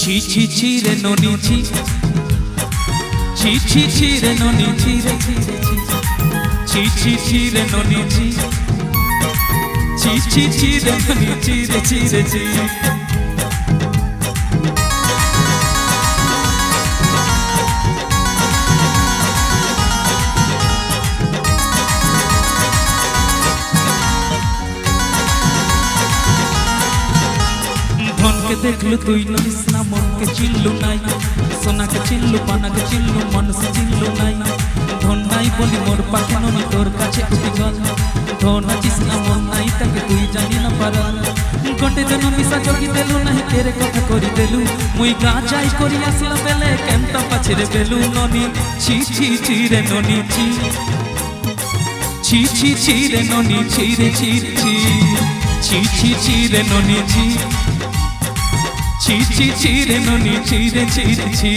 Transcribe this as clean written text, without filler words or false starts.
ছি ছি ছি রে ননি ছি, ছি ছি ছি রে ননি ছি রে ছি রে ছি, ছি ছি ছি রে ননি ছি, ছি ছি ছি রে ননি ছি রে ছি রে ছি। ধনকে দেখলু তুই নইস না, মনকে চিনলু নাই, সোনাকে চিনলু পানাকে চিনলু মানুষ চিনলু নাই। ধন নাই বলি মোর পাখি ননি তোর কাছে উঠি গল, ধন আছিস না মন নাই তাকে তুই জানি না পারা। গটে জন মিশা জগি দেলু নাহি তেরে কথা করি দেলু, মুই গা যাই করি আসলা বেলে কেমটা পাছরে বেলু। ননি ছি ছি ছি রে ননি ছি, ছি ছি ছি রে ননি ছি রে ছি রে ছি, ছি ছি ছি রে ননি ছি, ছি ছি ছি রে ননি ছি রে ছি রে ছি।